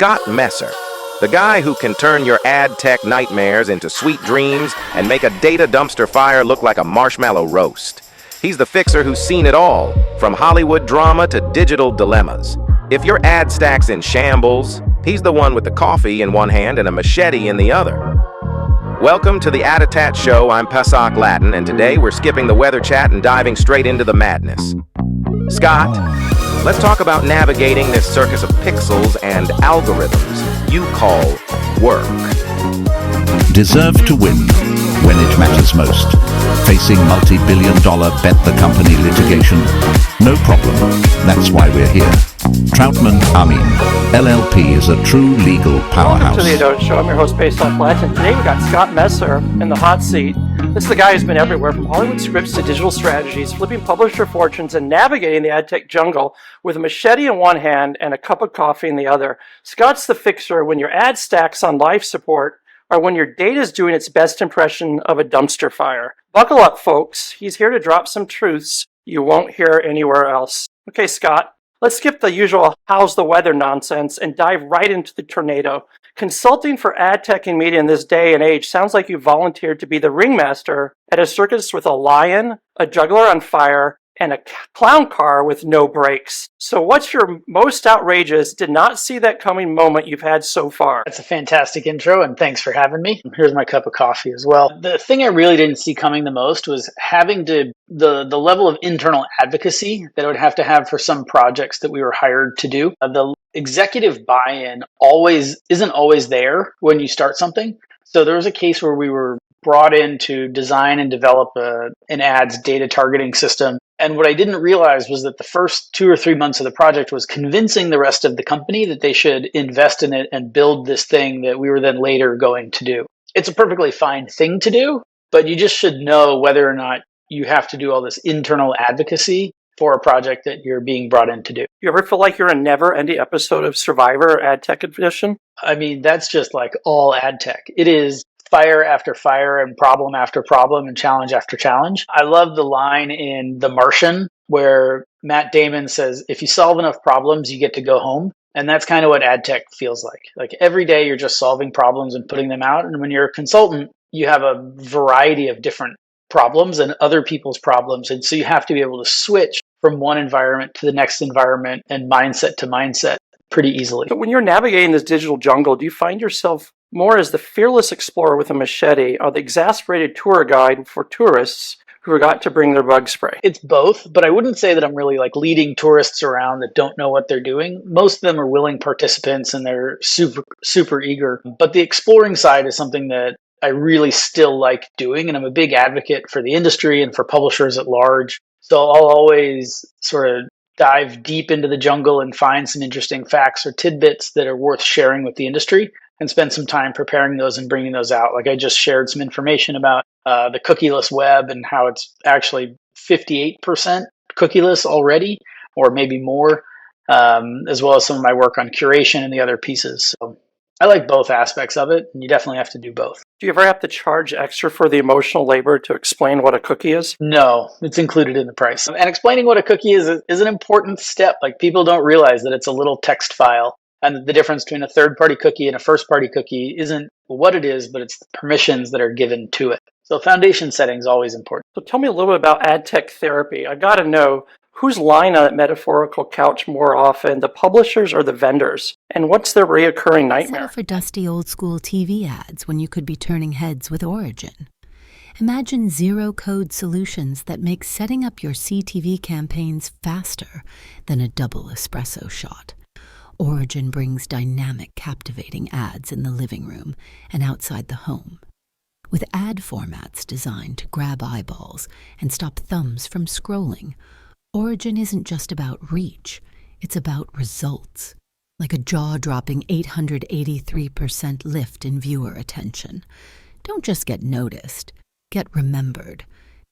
Scott Messer, the guy who can turn your Adtech nightmares into sweet dreams and make a data dumpster fire look like a marshmallow roast. He's the fixer who's seen it all, from Hollywood drama to digital dilemmas. If your ad stack's in shambles, he's the one with the coffee in one hand and a machete in the other. Welcome to the ADOTAT Show. I'm Pesach Lattin, and today we're skipping the weather chat and diving straight into the madness. Scott, let's talk about navigating this circus of pixels and algorithms you call work. Deserve to win when it matters most. Facing multi-billion-dollar bet the company litigation? No problem. That's why we're here. Troutman Amin, LLP is a true legal powerhouse. Welcome to the ADOTAT Show. I'm your host, Pesach Lattin. Today we got Scott Messer in the hot seat. This is the guy who's been everywhere, from Hollywood scripts to digital strategies, flipping publisher fortunes, and navigating the ad tech jungle with a machete in one hand and a cup of coffee in the other. Scott's the fixer when your ad stack's on life support or when your data's doing its best impression of a dumpster fire. Buckle up, folks. He's here to drop some truths you won't hear anywhere else. Okay, Scott, let's skip the usual how's the weather nonsense and dive right into the tornado. Consulting for ad tech and media in this day and age sounds like you volunteered to be the ringmaster at a circus with a lion, a juggler on fire, and a clown car with no brakes. So what's your most outrageous, did not see that coming moment you've had so far? That's a fantastic intro, and thanks for having me. Here's my cup of coffee as well. The thing I really didn't see coming the most was having the level of internal advocacy that I would have to have for some projects that we were hired to do. The executive buy-in isn't always there when you start something. So there was a case where we were brought in to design and develop an ads data targeting system. And what I didn't realize was that the first 2 or 3 months of the project was convincing the rest of the company that they should invest in it and build this thing that we were then later going to do. It's a perfectly fine thing to do, but you just should know whether or not you have to do all this internal advocacy for a project that you're being brought in to do. You ever feel like you're a never-ending episode of Survivor Ad Tech Edition? I mean, that's just like all ad tech. It is fire after fire and problem after problem and challenge after challenge. I love the line in The Martian where Matt Damon says, if you solve enough problems, you get to go home. And that's kind of what ad tech feels like. Like every day you're just solving problems and putting them out. And when you're a consultant, you have a variety of different problems and other people's problems. And so you have to be able to switch from one environment to the next environment and mindset to mindset pretty easily. But when you're navigating this digital jungle, do you find yourself more as the fearless explorer with a machete or the exasperated tour guide for tourists who forgot to bring their bug spray? It's both, but I wouldn't say that I'm really like leading tourists around that don't know what they're doing. Most of them are willing participants and they're super eager. But the exploring side is something that I really still like doing, and I'm a big advocate for the industry and for publishers at large. So I'll always sort of dive deep into the jungle and find some interesting facts or tidbits that are worth sharing with the industry and spend some time preparing those and bringing those out. Like I just shared some information about the cookieless web and how it's actually 58% cookieless already, or maybe more, as well as some of my work on curation and the other pieces. So I like both aspects of it, and you definitely have to do both. Do you ever have to charge extra for the emotional labor to explain what a cookie is? No, it's included in the price. And explaining what a cookie is an important step. Like people don't realize that it's a little text file. And the difference between a third-party cookie and a first-party cookie isn't what it is, but it's the permissions that are given to it. So foundation setting is always important. So tell me a little bit about ad tech therapy. I got to know, who's lying on that metaphorical couch more often, the publishers or the vendors? And what's their reoccurring nightmare? Settle for dusty old-school TV ads when you could be turning heads with Origin. Imagine zero-code solutions that make setting up your CTV campaigns faster than a double espresso shot. Origin brings dynamic, captivating ads in the living room and outside the home, with ad formats designed to grab eyeballs and stop thumbs from scrolling. Origin isn't just about reach, it's about results, like a jaw-dropping 883% lift in viewer attention. Don't just get noticed, get remembered.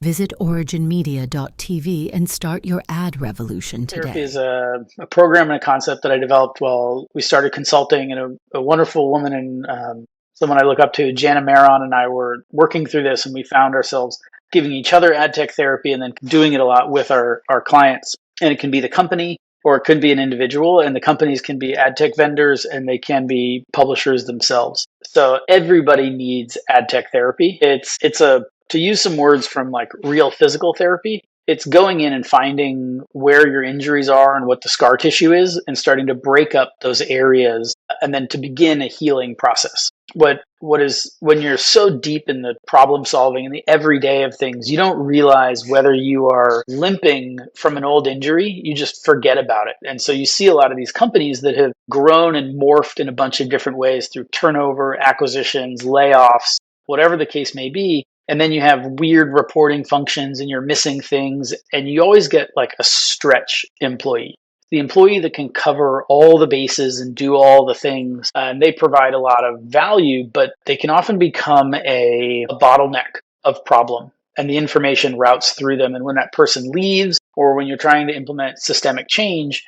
Visit originmedia.tv and start your ad revolution today. Therapy is a program and a concept that I developed while we started consulting, and a wonderful woman and someone I look up to, Jana Maron, and I were working through this, and we found ourselves giving each other ad tech therapy and then doing it a lot with our clients. And it can be the company, or it could be an individual, and the companies can be ad tech vendors and they can be publishers themselves. So everybody needs ad tech therapy. To use some words from like real physical therapy, it's going in and finding where your injuries are and what the scar tissue is and starting to break up those areas and then to begin a healing process. What is when you're so deep in the problem solving and the everyday of things, you don't realize whether you are limping from an old injury. You just forget about it. And so you see a lot of these companies that have grown and morphed in a bunch of different ways through turnover, acquisitions, layoffs, whatever the case may be. And then you have weird reporting functions and you're missing things. And you always get like a stretch employee, the employee that can cover all the bases and do all the things. And they provide a lot of value, but they can often become a bottleneck of problem. And the information routes through them. And when that person leaves, or when you're trying to implement systemic change,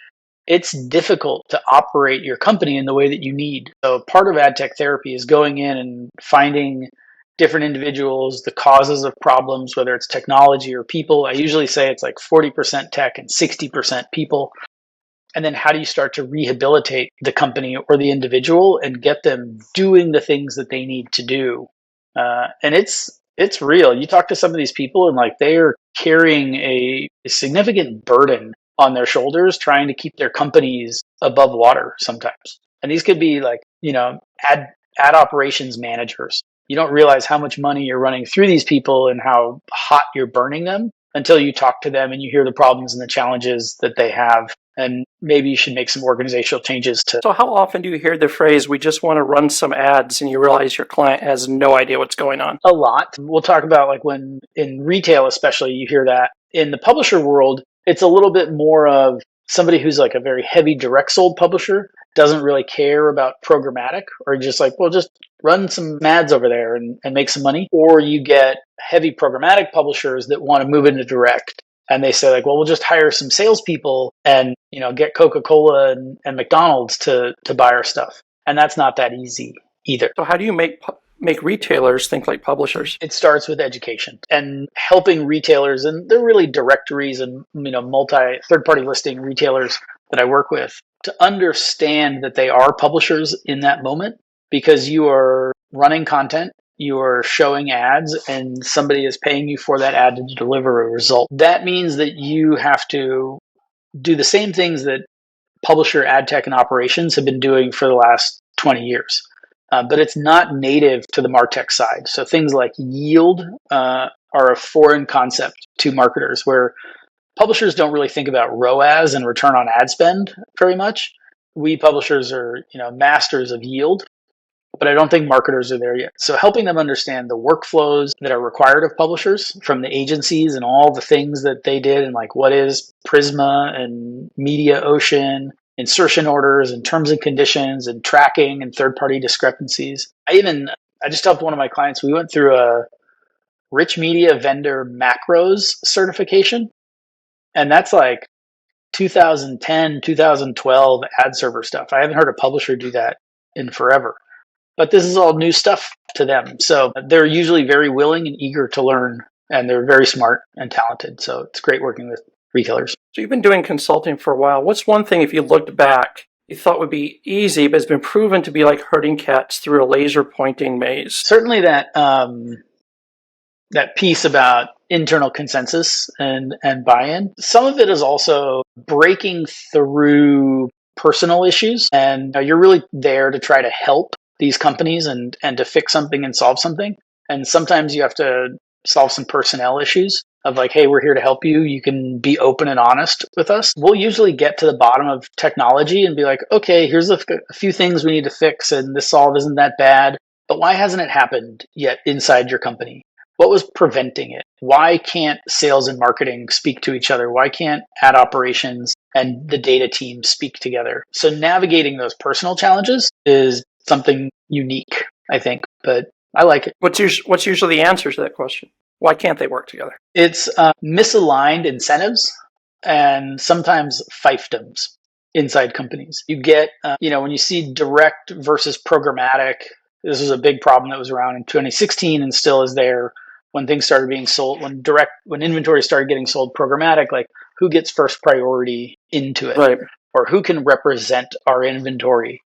it's difficult to operate your company in the way that you need. So part of ad tech therapy is going in and finding different individuals, the causes of problems, whether it's technology or people. I usually say it's like 40% tech and 60% people. And then how do you start to rehabilitate the company or the individual and get them doing the things that they need to do? And it's real. You talk to some of these people and like they are carrying a significant burden on their shoulders trying to keep their companies above water sometimes. And these could be like, ad operations managers. You don't realize how much money you're running through these people and how hot you're burning them until you talk to them and you hear the problems and the challenges that they have. And maybe you should make some organizational changes to. So how often do you hear the phrase, we just want to run some ads, and you realize your client has no idea what's going on? A lot. We'll talk about like when in retail, especially, you hear that. In the publisher world, it's a little bit more of somebody who's like a very heavy direct sold publisher doesn't really care about programmatic, or just like, well, just run some ads over there and make some money. Or you get heavy programmatic publishers that want to move into direct. And they say like, well, we'll just hire some salespeople and, get Coca-Cola and McDonald's to buy our stuff. And that's not that easy either. So how do you make retailers think like publishers? It starts with education and helping retailers, and they're really directories and multi third-party listing retailers that I work with, to understand that they are publishers in that moment, because you are running content, you are showing ads, and somebody is paying you for that ad to deliver a result. That means that you have to do the same things that publisher ad tech and operations have been doing for the last 20 years. But it's not native to the MarTech side. So things like yield are a foreign concept to marketers, where publishers don't really think about ROAS and return on ad spend very much. We publishers are, masters of yield, but I don't think marketers are there yet. So helping them understand the workflows that are required of publishers from the agencies and all the things that they did, and like what is Prisma and Media Ocean, insertion orders and terms and conditions and tracking and third-party discrepancies. I just helped one of my clients. We went through a rich media vendor macros certification, and that's like 2010, 2012 ad server stuff. I haven't heard a publisher do that in forever. But this is all new stuff to them. So they're usually very willing and eager to learn, and they're very smart and talented. So it's great working with retailers. So you've been doing consulting for a while. What's one thing, if you looked back, you thought would be easy, but has been proven to be like herding cats through a laser pointing maze? Certainly that piece about internal consensus and buy-in. Some of it is also breaking through personal issues, and you're really there to try to help these companies and to fix something and solve something. And sometimes you have to solve some personnel issues of like, hey, we're here to help you. You can be open and honest with us. We'll usually get to the bottom of technology and be like, okay, here's a few things we need to fix, and this solve isn't that bad. But why hasn't it happened yet inside your company? What was preventing it? Why can't sales and marketing speak to each other? Why can't ad operations and the data team speak together? So navigating those personal challenges is something unique, I think, but I like it. What's usually the answer to that question? Why can't they work together? It's misaligned incentives and sometimes fiefdoms inside companies. You get, when you see direct versus programmatic, this was a big problem that was around in 2016 and still is there when things started being sold, when inventory started getting sold programmatic, like who gets first priority into it, Right. or who can represent our inventory.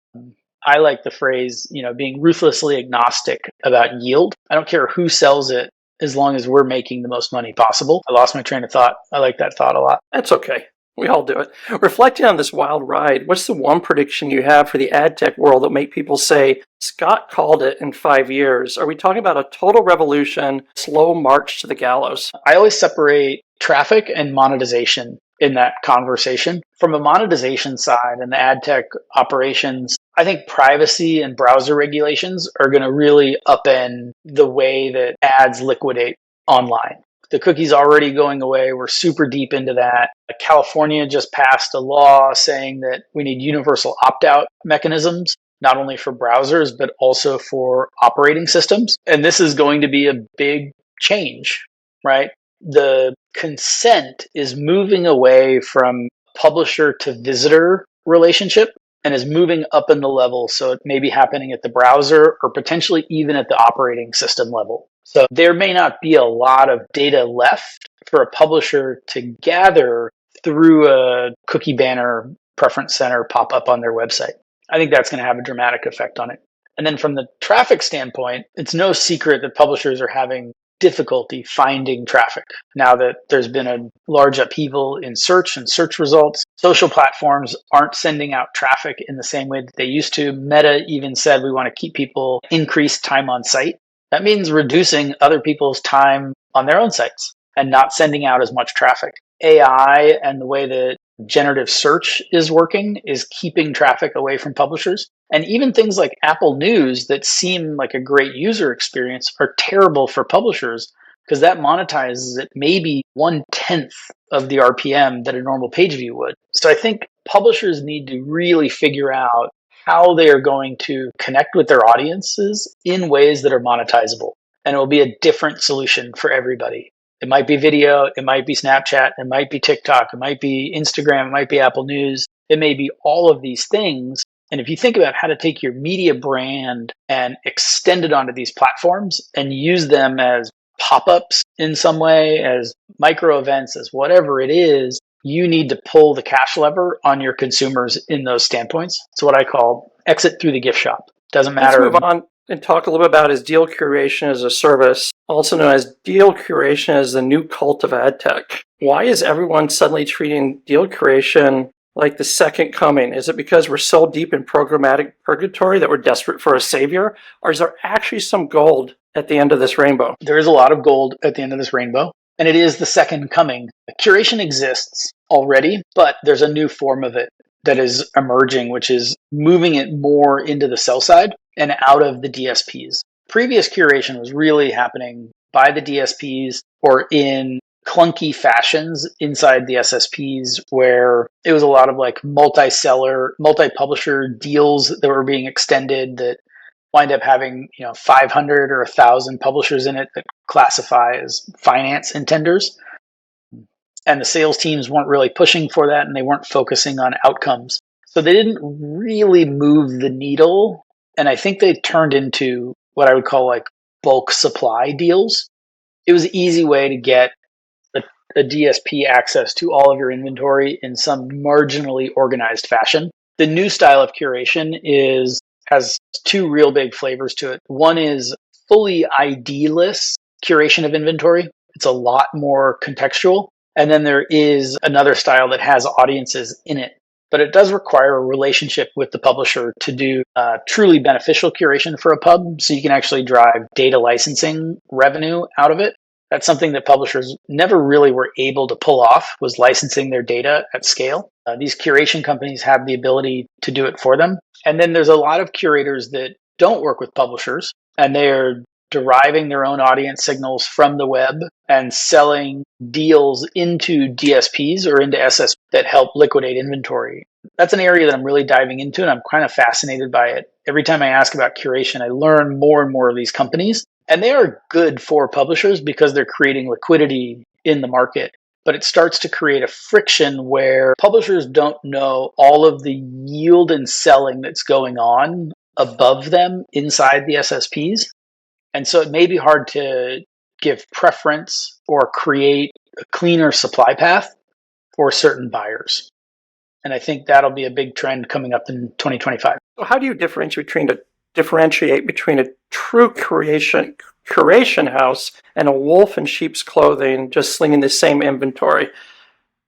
I like the phrase, being ruthlessly agnostic about yield. I don't care who sells it as long as we're making the most money possible. I lost my train of thought. I like that thought a lot. That's okay. We all do it. Reflecting on this wild ride, what's the one prediction you have for the ad tech world that make people say, Scott called it in 5 years? Are we talking about a total revolution, slow march to the gallows? I always separate traffic and monetization in that conversation. From a monetization side and the ad tech operations, I think privacy and browser regulations are going to really upend the way that ads liquidate online. The cookie's already going away. We're super deep into that. California just passed a law saying that we need universal opt-out mechanisms, not only for browsers, but also for operating systems. And this is going to be a big change, right? The consent is moving away from publisher to visitor relationship and is moving up in the level. So it may be happening at the browser or potentially even at the operating system level. So there may not be a lot of data left for a publisher to gather through a cookie banner preference center pop up on their website. I think that's going to have a dramatic effect on it. And then from the traffic standpoint, it's no secret that publishers are having difficulty finding traffic. Now that there's been a large upheaval in search and search results, social platforms aren't sending out traffic in the same way that they used to. Meta even said we want to keep people increased time on site. That means reducing other people's time on their own sites and not sending out as much traffic. AI and the way that generative search is working is keeping traffic away from publishers. And even things like Apple News that seem like a great user experience are terrible for publishers because that monetizes at maybe 1/10 of the RPM that a normal page view would. So I think publishers need to really figure out how they are going to connect with their audiences in ways that are monetizable. And it will be a different solution for everybody. It might be video, it might be Snapchat, it might be TikTok, it might be Instagram, it might be Apple News, it may be all of these things. And if you think about how to take your media brand and extend it onto these platforms and use them as pop-ups in some way, as micro events, as whatever it is, you need to pull the cash lever on your consumers in those standpoints. It's what I call exit through the gift shop. Doesn't matter. Let's move on and talk a little bit about is deal curation as a service, also known as deal curation as the new cult of ad tech. Why is everyone suddenly treating deal curation like the second coming? Is it because we're so deep in programmatic purgatory that we're desperate for a savior? Or is there actually some gold at the end of this rainbow? There is a lot of gold at the end of this rainbow, and it is the second coming. Curation exists already, but there's a new form of it that is emerging, which is moving it more into the sell side and out of the DSPs. Previous curation was really happening by the DSPs or in clunky fashions inside the SSPs where it was a lot of like multi-seller, multi-publisher deals that were being extended that wind up having 500 or 1,000 publishers in it that classify as finance intenders. And the sales teams weren't really pushing for that and they weren't focusing on outcomes. So they didn't really move the needle. And I think they turned into what I would call like bulk supply deals. It was an easy way to get a DSP access to all of your inventory in some marginally organized fashion. The new style of curation has two real big flavors to it. One is fully ID-less curation of inventory. It's a lot more contextual. And then there is another style that has audiences in it. But it does require a relationship with the publisher to do truly beneficial curation for a pub, so you can actually drive data licensing revenue out of it. That's something that publishers never really were able to pull off, was licensing their data at scale. These curation companies have the ability to do it for them. And then there's a lot of curators that don't work with publishers, and they are deriving their own audience signals from the web and selling deals into DSPs or into SS that help liquidate inventory. That's an area that I'm really diving into, and I'm kind of fascinated by it. Every time I ask about curation, I learn more and more of these companies. And they are good for publishers because they're creating liquidity in the market. But it starts to create a friction where publishers don't know all of the yield and selling that's going on above them inside the SSPs. And so it may be hard to give preference or create a cleaner supply path for certain buyers. And I think that'll be a big trend coming up in 2025. So how do you differentiate between a true curation house and a wolf in sheep's clothing just slinging the same inventory?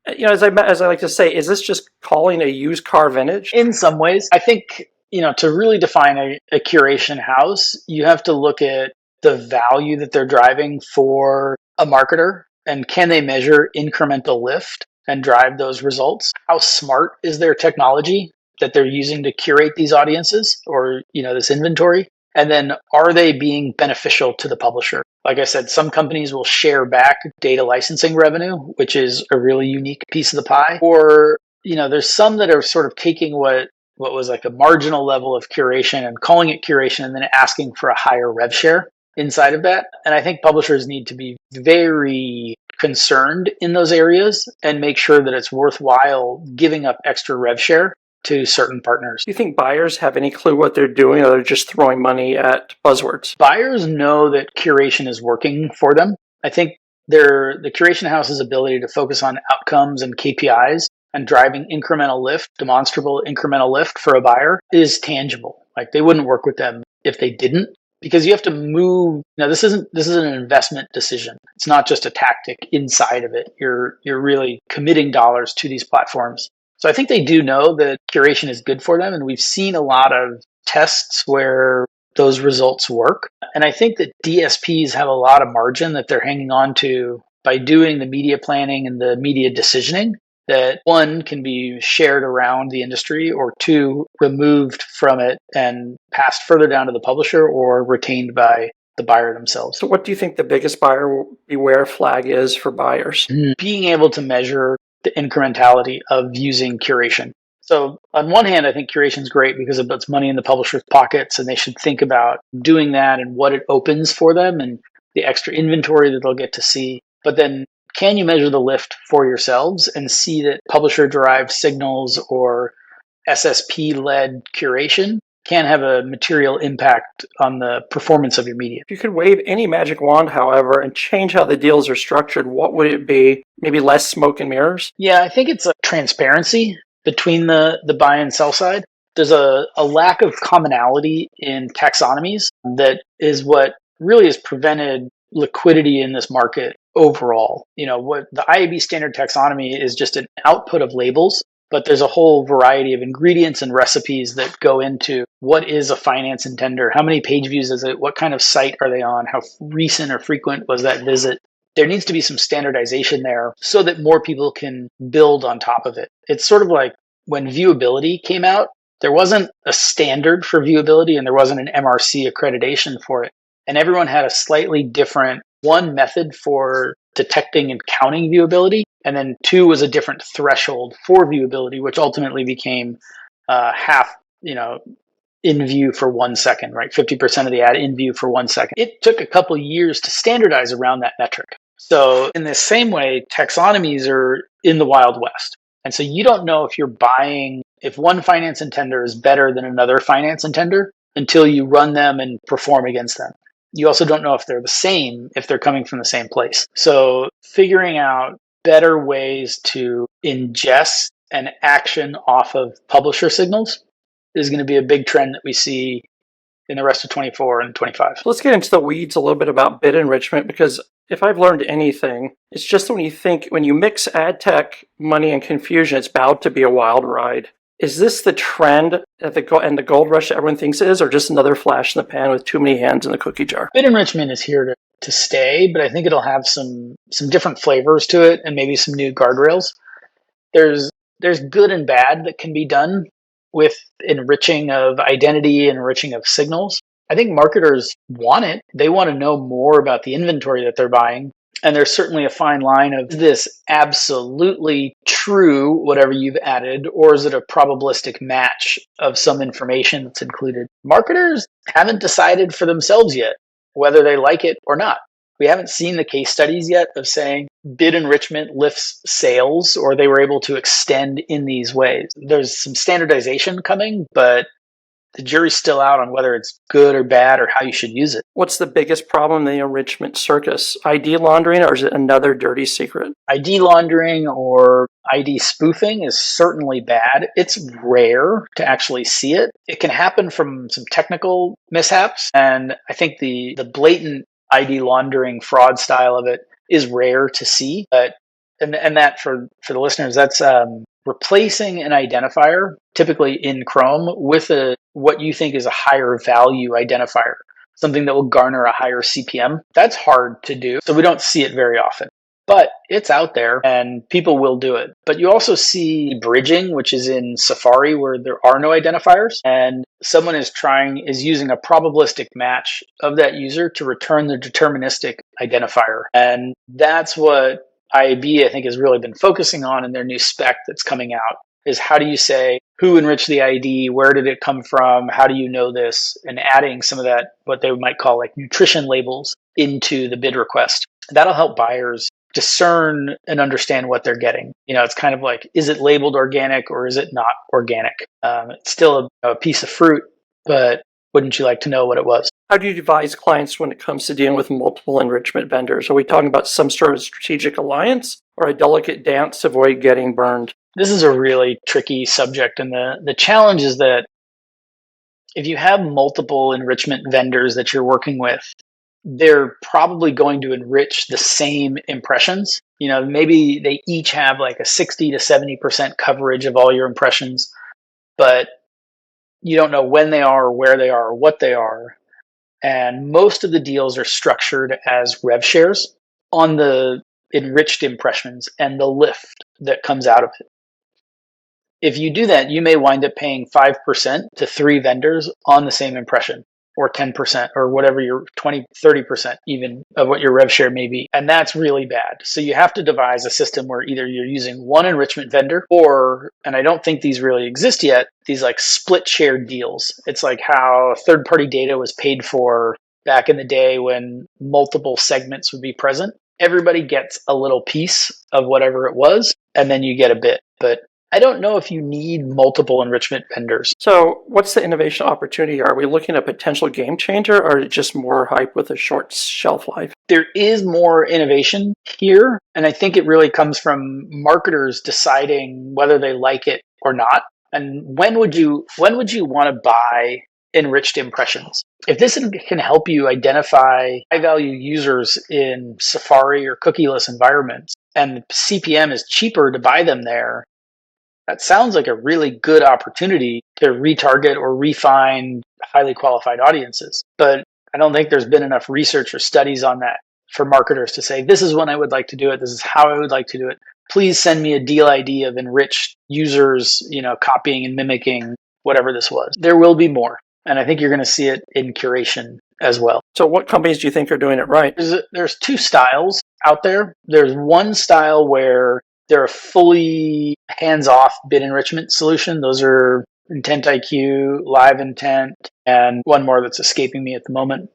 As I like to say, is this just calling a used car vintage? In some ways, I think, to really define a curation house, you have to look at the value that they're driving for a marketer, and can they measure incremental lift and drive those results? How smart is their technology that they're using to curate these audiences or, this inventory? And then are they being beneficial to the publisher? Like I said, some companies will share back data licensing revenue, which is a really unique piece of the pie. Or, there's some that are sort of taking what was like a marginal level of curation and calling it curation and then asking for a higher rev share inside of that. And I think publishers need to be very concerned in those areas and make sure that it's worthwhile giving up extra rev share to certain partners. Do you think buyers have any clue what they're doing, or they're just throwing money at buzzwords? Buyers know that curation is working for them. I think the curation house's ability to focus on outcomes and KPIs and driving incremental lift, demonstrable incremental lift for a buyer is tangible. Like, they wouldn't work with them if they didn't, because you have to move. Now, this is an investment decision. It's not just a tactic inside of it. You're really committing dollars to these platforms. So I think they do know that curation is good for them. And we've seen a lot of tests where those results work. And I think that DSPs have a lot of margin that they're hanging on to by doing the media planning and the media decisioning that, one, can be shared around the industry, or two, removed from it and passed further down to the publisher or retained by the buyer themselves. So what do you think the biggest buyer beware flag is for buyers? Being able to measure the incrementality of using curation. So on one hand, I think curation is great because it puts money in the publisher's pockets, and they should think about doing that and what it opens for them and the extra inventory that they'll get to see. But then, can you measure the lift for yourselves and see that publisher-derived signals or SSP-led curation can have a material impact on the performance of your media? If you could wave any magic wand, however, and change how the deals are structured, what would it be? Maybe less smoke and mirrors? Yeah, I think it's a transparency between the buy and sell side. There's a lack of commonality in taxonomies that is what really has prevented liquidity in this market overall. What the IAB standard taxonomy is just an output of labels, but there's a whole variety of ingredients and recipes that go into what is a finance intender, how many page views is it, what kind of site are they on, how recent or frequent was that visit. There needs to be some standardization there so that more people can build on top of it. It's sort of like when viewability came out, there wasn't a standard for viewability and there wasn't an MRC accreditation for it. And everyone had a slightly different, one, method for detecting and counting viewability, and then two was a different threshold for viewability, which ultimately became half, in view for 1 second, right? 50% of the ad in view for 1 second. It took a couple of years to standardize around that metric. So in the same way, taxonomies are in the Wild West. And so you don't know if one finance intender is better than another finance intender until you run them and perform against them. You also don't know if they're the same, if they're coming from the same place. So figuring out better ways to ingest and action off of publisher signals is going to be a big trend that we see in the rest of 24 and 25. So let's get into the weeds a little bit about bid enrichment, because if I've learned anything, it's just when you mix ad tech, money, and confusion, it's bound to be a wild ride. Is this the trend and the gold rush that everyone thinks it is, or just another flash in the pan with too many hands in the cookie jar? Bid enrichment is here to stay, but I think it'll have some different flavors to it and maybe some new guardrails. There's good and bad that can be done with enriching of identity and enriching of signals. I think marketers want it. They want to know more about the inventory that they're buying. And there's certainly a fine line of, is this absolutely true, whatever you've added, or is it a probabilistic match of some information that's included? Marketers haven't decided for themselves yet whether they like it or not. We haven't seen the case studies yet of saying bid enrichment lifts sales, or they were able to extend in these ways. There's some standardization coming, but the jury's still out on whether it's good or bad or how you should use it. What's the biggest problem in the enrichment circus? ID laundering, or is it another dirty secret? ID laundering or ID spoofing is certainly bad. It's rare to actually see it. It can happen from some technical mishaps, and I think the blatant ID laundering fraud style of it is rare to see. But and that for the listeners, that's replacing an identifier, typically in Chrome, with what you think is a higher value identifier, something that will garner a higher CPM. That's hard to do, so we don't see it very often. But it's out there and people will do it. But you also see bridging, which is in Safari where there are no identifiers, and someone is using a probabilistic match of that user to return the deterministic identifier. And that's what IAB, I think, has really been focusing on in their new spec that's coming out, is how do you say who enriched the ID, where did it come from, how do you know this, and adding some of that, what they might call like nutrition labels into the bid request. That'll help buyers discern and understand what they're getting. It's kind of like, is it labeled organic or is it not organic? It's still a piece of fruit, but wouldn't you like to know what it was? How do you advise clients when it comes to dealing with multiple enrichment vendors? Are we talking about some sort of strategic alliance or a delicate dance to avoid getting burned? This is a really tricky subject, and the challenge is that if you have multiple enrichment vendors that you're working with, they're probably going to enrich the same impressions. Maybe they each have like a 60 to 70% coverage of all your impressions, but you don't know when they are or where they are or what they are. And most of the deals are structured as rev shares on the enriched impressions and the lift that comes out of it. If you do that, you may wind up paying 5% to 3 vendors on the same impression, or 10%, or whatever your 20, 30% even of what your rev share may be. And that's really bad. So you have to devise a system where either you're using one enrichment vendor or, and I don't think these really exist yet, these like split shared deals. It's like how third-party data was paid for back in the day when multiple segments would be present. Everybody gets a little piece of whatever it was, and then you get a bit. But I don't know if you need multiple enrichment vendors. So what's the innovation opportunity? Are we looking at a potential game changer, or is it just more hype with a short shelf life? There is more innovation here, and I think it really comes from marketers deciding whether they like it or not. And when would you want to buy enriched impressions? If this can help you identify high-value users in Safari or cookieless environments, and CPM is cheaper to buy them there, that sounds like a really good opportunity to retarget or refine highly qualified audiences. But I don't think there's been enough research or studies on that for marketers to say, this is when I would like to do it. This is how I would like to do it. Please send me a deal ID of enriched users, copying and mimicking whatever this was. There will be more. And I think you're going to see it in curation as well. So what companies do you think are doing it right? There's 2 styles out there. There's one style where they're a fully hands-off bid enrichment solution. Those are Intent IQ, Live Intent, and one more that's escaping me at the moment.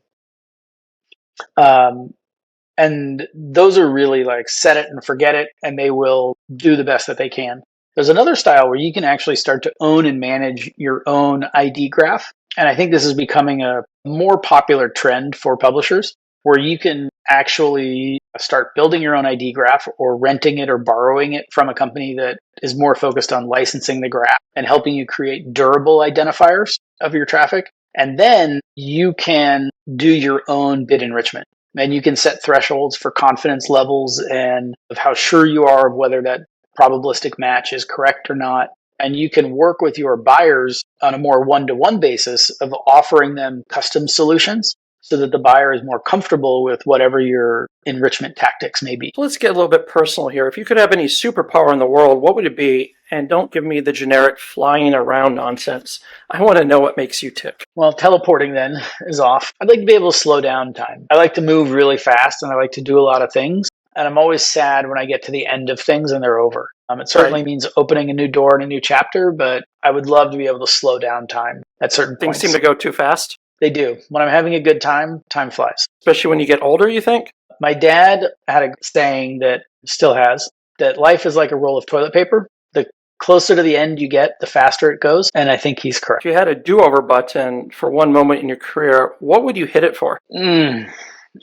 And those are really like set it and forget it, and they will do the best that they can. There's another style where you can actually start to own and manage your own ID graph. And I think this is becoming a more popular trend for publishers, where you can actually start building your own ID graph or renting it or borrowing it from a company that is more focused on licensing the graph and helping you create durable identifiers of your traffic. And then you can do your own bid enrichment. And you can set thresholds for confidence levels and of how sure you are of whether that probabilistic match is correct or not. And you can work with your buyers on a more one-to-one basis of offering them custom solutions so that the buyer is more comfortable with whatever your enrichment tactics may be. So let's get a little bit personal here. If you could have any superpower in the world, what would it be? And don't give me the generic flying around nonsense. I want to know what makes you tick. Well, teleporting then is off. I'd like to be able to slow down time. I like to move really fast and I like to do a lot of things. And I'm always sad when I get to the end of things and they're over. It certainly means opening a new door and a new chapter, but I would love to be able to slow down time at certain Things points. seem to go too fast. They do. When I'm having a good time, time flies. Especially when you get older, you think? My dad had a saying that still has, that life is like a roll of toilet paper. The closer to the end you get, the faster it goes. And I think he's correct. If you had a do-over button for one moment in your career, what would you hit it for? I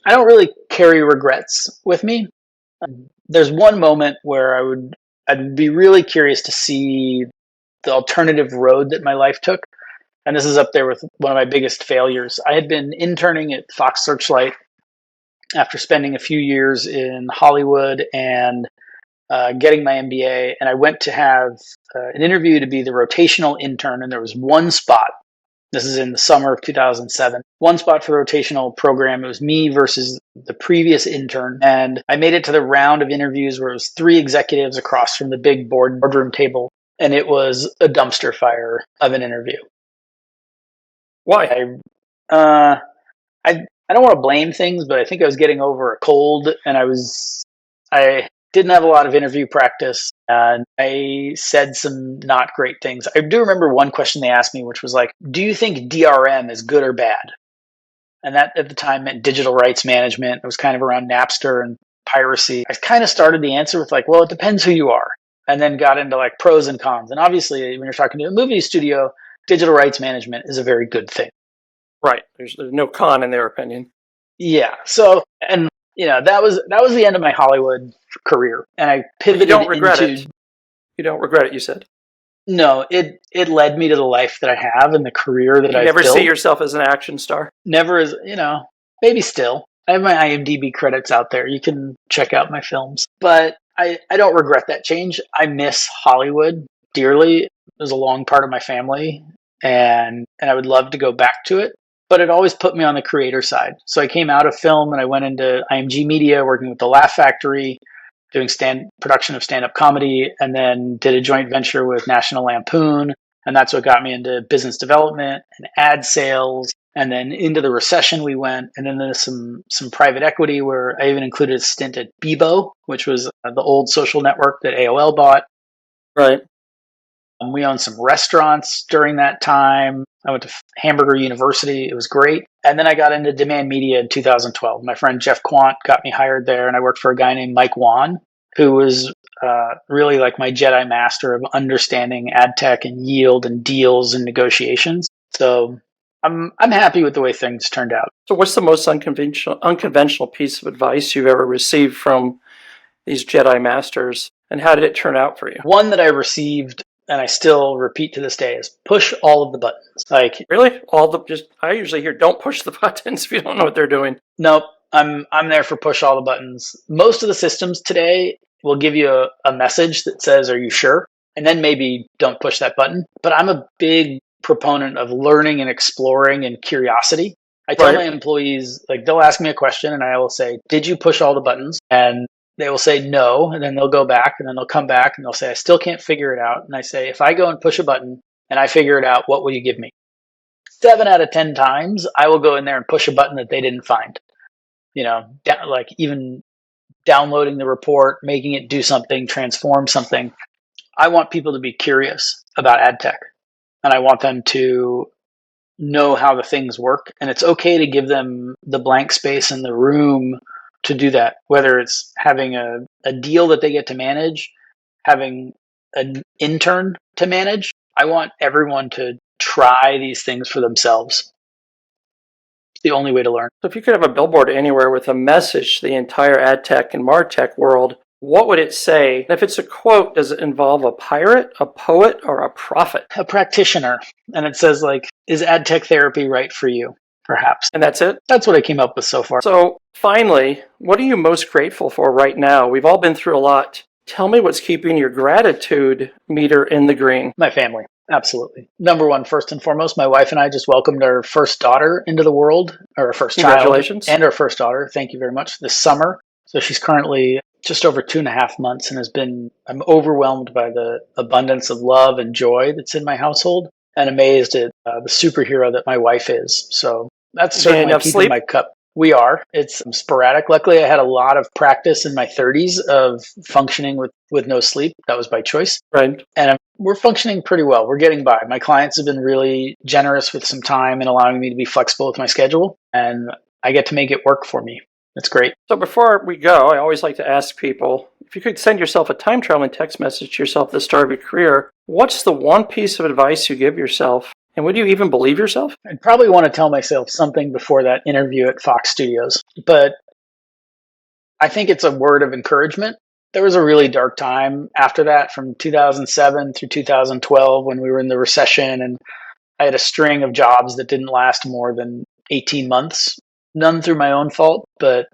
don't really carry regrets with me. There's one moment where I'd be really curious to see the alternative road that my life took. And this is up there with one of my biggest failures. I had been interning at Fox Searchlight after spending a few years in Hollywood and getting my MBA. And I went to have an interview to be the rotational intern. And there was one spot. This is in the summer of 2007. One spot for the rotational program. It was me versus the previous intern. And I made it to the round of interviews where it was 3 executives across from the big boardroom table. And it was a dumpster fire of an interview. Why? I don't want to blame things, but I think I was getting over a cold and I didn't have a lot of interview practice and I said some not great things. I do remember one question they asked me, which was like, do you think DRM is good or bad? And that at the time meant digital rights management. It was kind of around Napster and piracy. I kind of started the answer with like, well, it depends who you are. And then got into like pros and cons. And obviously when you're talking to a movie studio, digital rights management is a very good thing. Right. There's no con in their opinion. Yeah. So, and that was the end of my Hollywood career, and I pivoted. You don't regret it. You don't regret it. You said. No, it led me to the life that I have and the career that I never built. See yourself as an action star. Never as maybe still. I have my IMDb credits out there. You can check out my films, but I don't regret that change. I miss Hollywood dearly. It was a long part of my family, and I would love to go back to it. But it always put me on the creator side. So I came out of film and I went into IMG Media, working with the Laugh Factory, doing production of stand-up comedy, and then did a joint venture with National Lampoon. And that's what got me into business development and ad sales. And then into the recession we went, and then there's some private equity where I even included a stint at Bebo, which was the old social network that AOL bought. Right. We owned some restaurants during that time. I went to Hamburger University. It was great. And then I got into demand media in 2012. My friend Jeff Quant got me hired there, and I worked for a guy named Mike Wan, who was really like my Jedi master of understanding ad tech and yield and deals and negotiations. So I'm happy with the way things turned out. So what's the most unconventional piece of advice you've ever received from these Jedi masters, and how did it turn out for you? One that I received, and I still repeat to this day, is push all of the buttons. Like, really? I usually hear don't push the buttons if you don't know what they're doing. Nope. I'm there for push all the buttons. Most of the systems today will give you a message that says, are you sure? And then maybe don't push that button. But I'm a big proponent of learning and exploring and curiosity. I tell my employees, like, they'll ask me a question and I will say, did you push all the buttons? And they will say no, and then they'll go back, and then they'll come back, and they'll say, I still can't figure it out. And I say, if I go and push a button, and I figure it out, what will you give me? 7 out of 10 times, I will go in there and push a button that they didn't find. Like even downloading the report, making it do something, transform something. I want people to be curious about ad tech, and I want them to know how the things work. And it's okay to give them the blank space and the room to do that, whether it's having a deal that they get to manage, having an intern to manage. I want everyone to try these things for themselves. It's the only way to learn. So if you could have a billboard anywhere with a message to the entire ad tech and martech world, what would it say? And if it's a quote, does it involve a pirate, a poet, or a prophet? A practitioner. And it says, like, is ad tech therapy right for you? Perhaps. And that's it? That's what I came up with so far. So finally, what are you most grateful for right now? We've all been through a lot. Tell me what's keeping your gratitude meter in the green. My family. Absolutely. Number one, first and foremost, my wife and I just welcomed our first daughter into the world, or our first child. Congratulations. And our first daughter. Thank you very much. This summer. So she's currently just over 2.5 months and I'm overwhelmed by the abundance of love and joy that's in my household, and amazed at the superhero that my wife is. So that's certainly keeping sleep? my cup. We are. It's sporadic. Luckily, I had a lot of practice in my 30s of functioning with no sleep. That was by choice. Right. And we're functioning pretty well. We're getting by. My clients have been really generous with some time and allowing me to be flexible with my schedule, and I get to make it work for me. It's great. So before we go, I always like to ask people, If you could send yourself a time traveling text message to yourself at the start of your career, what's the one piece of advice you give yourself? And would you even believe yourself? I'd probably want to tell myself something before that interview at Fox Studios, but I think it's a word of encouragement. There was a really dark time after that, from 2007 through 2012, when we were in the recession, and I had a string of jobs that didn't last more than 18 months. None through my own fault, but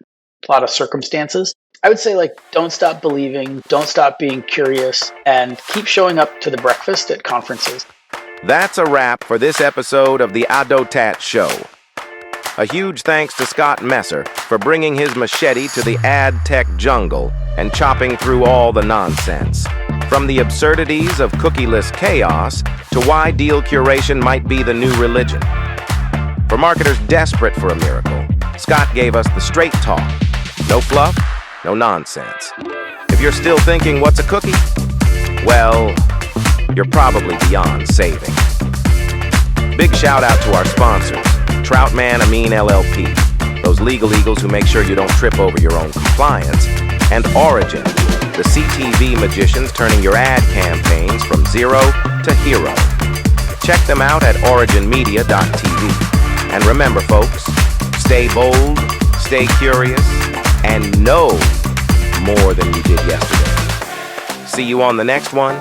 a lot of circumstances. I would say, don't stop believing, don't stop being curious, and keep showing up to the breakfast at conferences. That's a wrap for this episode of the ADOTAT Show. A huge thanks to Scott Messer for bringing his machete to the Adtech jungle and chopping through all the nonsense. From the absurdities of cookieless chaos to why deal curation might be the new religion. For marketers desperate for a miracle, Scott gave us the straight talk. No fluff, no nonsense. If you're still thinking, what's a cookie? Well, you're probably beyond saving. Big shout out to our sponsors, Troutman Amin LLP, those legal eagles who make sure you don't trip over your own compliance, and Origin, the CTV magicians turning your ad campaigns from zero to hero. Check them out at originmedia.tv. And remember, folks, stay bold, stay curious, and know more than you did yesterday. See you on the next one.